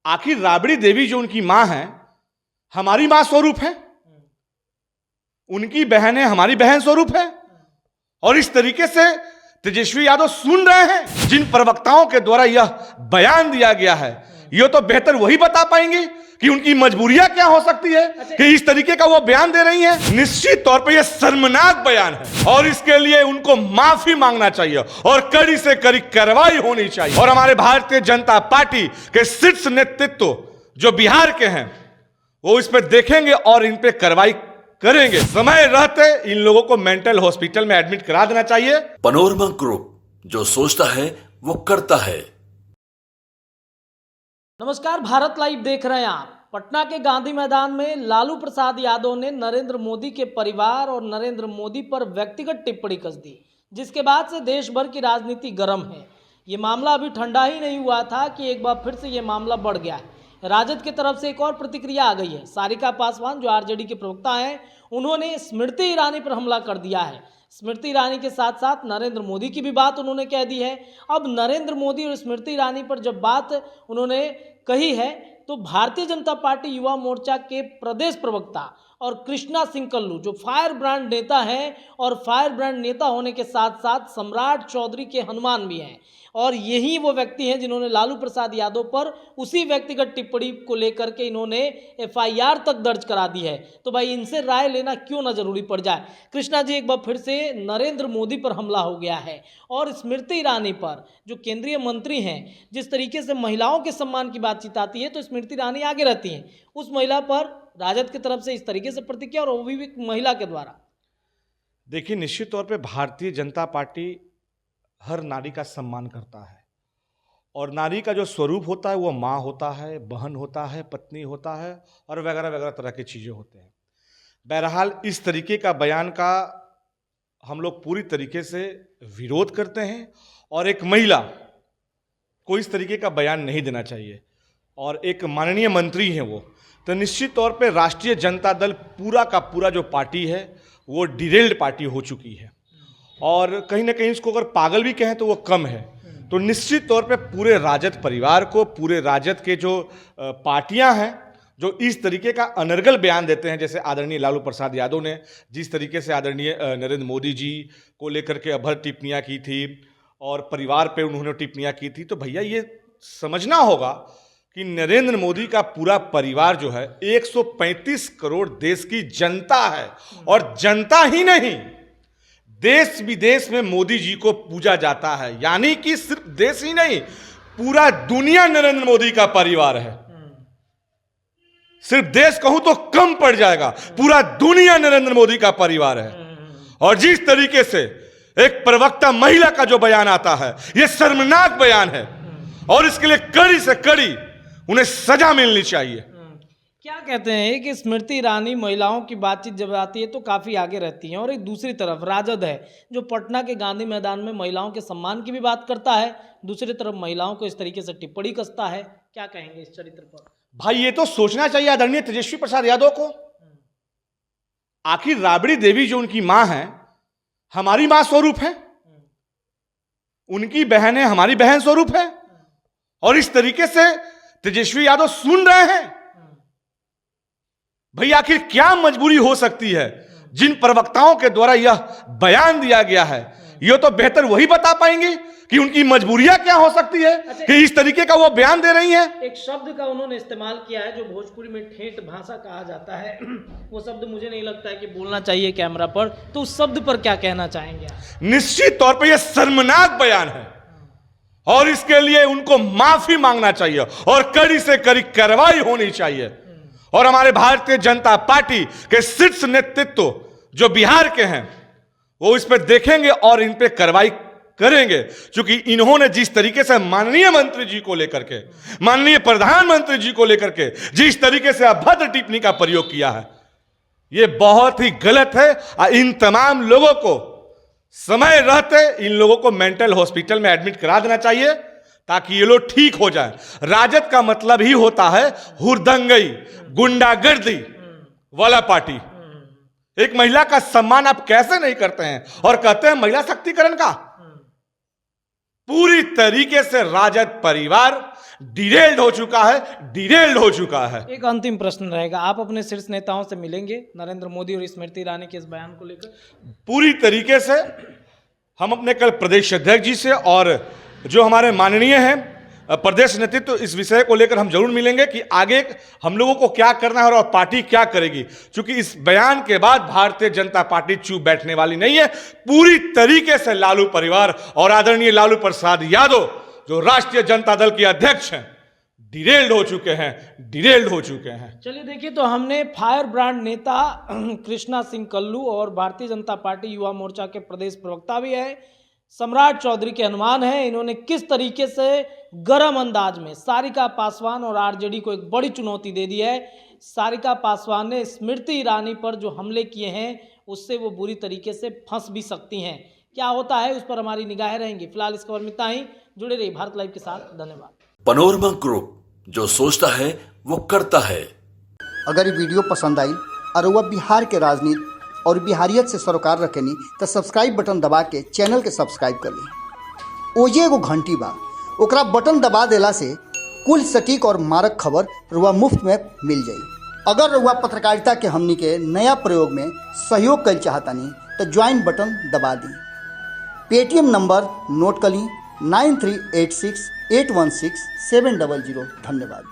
आखिर राबड़ी देवी जो उनकी मां है, हमारी मां स्वरूप है, उनकी बहनें हमारी बहन स्वरूप है। और इस तरीके से तेजस्वी यादव सुन रहे हैं जिन प्रवक्ताओं के द्वारा यह बयान दिया गया है, ये तो बेहतर वही बता पाएंगे कि उनकी मजबूरियां क्या हो सकती है कि इस तरीके का वो बयान दे रही हैं। निश्चित तौर पे यह शर्मनाक बयान है और इसके लिए उनको माफी मांगना चाहिए और कड़ी से कड़ी कार्रवाई होनी चाहिए। और हमारे भारतीय जनता पार्टी के शीर्ष नेतृत्व जो बिहार के हैं वो इस पे देखेंगे और इन पे कार्रवाई करेंगे। समय रहते इन लोगों को मेंटल हॉस्पिटल में एडमिट करा देना चाहिए। पैनोरमा ग्रुप, जो सोचता है वो करता है। नमस्कार, भारत लाइव देख रहे हैं आप। पटना के गांधी मैदान में लालू प्रसाद यादव ने नरेंद्र मोदी के परिवार और नरेंद्र मोदी पर व्यक्तिगत टिप्पणी कस दी, जिसके बाद से देश भर की राजनीति गर्म है। ये मामला अभी ठंडा ही नहीं हुआ था कि एक बार फिर से ये मामला बढ़ गया है। राजद की तरफ से एक और प्रतिक्रिया आ गई है। सारिका पासवान जो आरजेडी के प्रवक्ता हैं, उन्होंने स्मृति ईरानी पर हमला कर दिया है। स्मृति ईरानी के साथ साथ नरेंद्र मोदी की भी बात उन्होंने कह दी है। अब नरेंद्र मोदी और स्मृति ईरानी पर जब बात उन्होंने कही है तो भारतीय जनता पार्टी युवा मोर्चा के प्रदेश प्रवक्ता और कृष्णा सिंह कल्लू जो फायर ब्रांड नेता हैं और फायर ब्रांड नेता होने के साथ साथ सम्राट चौधरी के हनुमान भी हैं, और यही वो व्यक्ति हैं जिन्होंने लालू प्रसाद यादव पर उसी व्यक्तिगत टिप्पणी को लेकर के इन्होंने एफआईआर तक दर्ज करा दी है। तो भाई इनसे राय लेना क्यों ना जरूरी पड़ जाए। कृष्णा जी, एक बार फिर से नरेंद्र मोदी पर हमला हो गया है और स्मृति ईरानी पर जो केंद्रीय मंत्री हैं, जिस तरीके से महिलाओं के सम्मान की बातचीत आती है तो स्मृति ईरानी आगे रहती हैं। उस महिला पर राजद की तरफ से इस तरीके से प्रतिक्रिया और वो भी महिला के द्वारा। देखिए, निश्चित तौर पे भारतीय जनता पार्टी हर नारी का सम्मान करता है और नारी का जो स्वरूप होता है वो माँ होता है, बहन होता है, पत्नी होता है और वगैरह वगैरह तरह की चीज़ें होते हैं। बहरहाल इस तरीके का बयान का हम लोग पूरी तरीके से विरोध करते हैं और एक महिला को इस तरीके का बयान नहीं देना चाहिए। और एक माननीय मंत्री हैं वो, तो निश्चित तौर पे राष्ट्रीय जनता दल पूरा का पूरा जो पार्टी है वो डिरेल्ड पार्टी हो चुकी है और कहीं ना कहीं इसको अगर पागल भी कहें तो वो कम है। तो निश्चित तौर पे पूरे राजद परिवार को, पूरे राजद के जो पार्टियां हैं जो इस तरीके का अनर्गल बयान देते हैं, जैसे आदरणीय लालू प्रसाद यादव ने जिस तरीके से आदरणीय नरेंद्र मोदी जी को लेकर के अभद्र टिप्पणियां की थी और परिवार पे उन्होंने टिप्पणियां की थी, तो भैया ये समझना होगा कि नरेंद्र मोदी का पूरा परिवार जो है 135 करोड़ देश की जनता है और जनता ही नहीं, देश विदेश में मोदी जी को पूजा जाता है। यानी कि सिर्फ देश ही नहीं, पूरा दुनिया नरेंद्र मोदी का परिवार है। सिर्फ देश कहूं तो कम पड़ जाएगा, पूरा दुनिया नरेंद्र मोदी का परिवार है। और जिस तरीके से एक प्रवक्ता महिला का जो बयान आता है, यह शर्मनाक बयान है और इसके लिए कड़ी से कड़ी उन्हें सजा मिलनी चाहिए। क्या कहते हैं कि स्मृति ईरानी महिलाओं की बातचीत जब आती है तो काफ़ी आगे रहती हैं, और एक दूसरी तरफ राजद है जो पटना के गांधी मैदान में महिलाओं के सम्मान की भी बात करता है, दूसरी तरफ महिलाओं को इस तरीके से टिप्पणी कसता है। क्या कहेंगे इस चरित्र पर? भाई ये तो सोचना चाहिए आदरणीय तेजस्वी प्रसाद यादव को। आखिर राबड़ी देवी जो उनकी मां है, हमारी मां स्वरूप है, उनकी बहनें हमारी बहन स्वरूप है। और इस तरीके से तेजस्वी यादव सुन रहे हैं। भाई आखिर क्या मजबूरी हो सकती है जिन प्रवक्ताओं के द्वारा यह बयान दिया गया है, ये तो बेहतर वही बता पाएंगे कि उनकी मजबूरियां क्या हो सकती है कि इस तरीके का वो बयान दे रही हैं। एक शब्द का उन्होंने इस्तेमाल किया है जो भोजपुरी में ठेठ भाषा कहा जाता है, वो शब्द मुझे नहीं लगता है कि बोलना चाहिए कैमरा पर, तो उस शब्द पर क्या कहना चाहेंगे आप? निश्चित तौर पर यह शर्मनाक बयान है और इसके लिए उनको माफी मांगना चाहिए और कड़ी से कड़ी कार्रवाई होनी चाहिए। और हमारे भारतीय जनता पार्टी के शीर्ष नेतृत्व जो बिहार के हैं वो इस पे देखेंगे और इन पे कार्रवाई करेंगे, क्योंकि इन्होंने जिस तरीके से माननीय मंत्री जी को लेकर के, माननीय प्रधानमंत्री जी को लेकर के जिस तरीके से अभद्र टिप्पणी का प्रयोग किया है, ये बहुत ही गलत है। इन तमाम लोगों को समय रहते इन लोगों को मेंटल हॉस्पिटल में एडमिट करा देना चाहिए ताकि ये लोग ठीक हो जाए। राजद का मतलब ही होता है हुरदंगई, गुंडागर्दी वाला पार्टी। एक महिला का सम्मान आप कैसे नहीं करते हैं और कहते हैं महिला शक्तिकरण का। पूरी तरीके से राजद परिवार डिरेल्ड हो चुका है, डिरेल्ड हो चुका है। एक अंतिम प्रश्न रहेगा, आप अपने शीर्ष नेताओं से मिलेंगे नरेंद्र मोदी और स्मृति ईरानी के इस बयान को लेकर? पूरी तरीके से हम अपने कल प्रदेश अध्यक्ष जी से और जो हमारे माननीय हैं प्रदेश नेतृत्व, इस विषय को लेकर हम जरूर मिलेंगे कि आगे हम लोगों को क्या करना है और पार्टी क्या करेगी। क्योंकि इस बयान के बाद भारतीय जनता पार्टी चुप बैठने वाली नहीं है। पूरी तरीके से लालू परिवार और आदरणीय लालू प्रसाद यादव जो राष्ट्रीय जनता दल के अध्यक्ष हैं, डिरेल्ड हो चुके हैं, डिरेल्ड हो चुके हैं। चलिए देखिए, तो हमने फायर ब्रांड नेता कृष्णा सिंह कल्लू और भारतीय जनता पार्टी युवा मोर्चा के प्रदेश प्रवक्ता भी है सम्राट चौधरी के अनुमान है, इन्होंने किस तरीके से गर्म अंदाज में सारिका पासवान और आरजेडी को एक बड़ी चुनौती दे दी है। सारिका पासवान ने स्मृति ईरानी पर जो हमले किए हैं उससे वो बुरी तरीके से फंस भी सकती हैं। क्या होता है उस पर हमारी निगाहें रहेंगी। फिलहाल इस खबर में इतना ही। जुड़े रहिए भारत लाइव के साथ। धन्यवाद। पनोरमा ग्रुप, जो सोचता है वो करता है। अगर ये वीडियो पसंद आई और वह बिहार के राजनीति और बिहारियत से सरोकार रखेनी तो सब्सक्राइब बटन दबा के चैनल के सब्सक्राइब कर ली। ओजे एगो घंटी बा, ओकरा बटन दबा देला से कुल सटीक और मारक खबर रुआ मुफ्त में मिल जाई। अगर रुआ पत्रकारिता के हमनी के नया प्रयोग में सहयोग कर चाहतानी तो ज्वाइन बटन दबा दी। पेटीएम नंबर नोट कर ली 9386816700। धन्यवाद।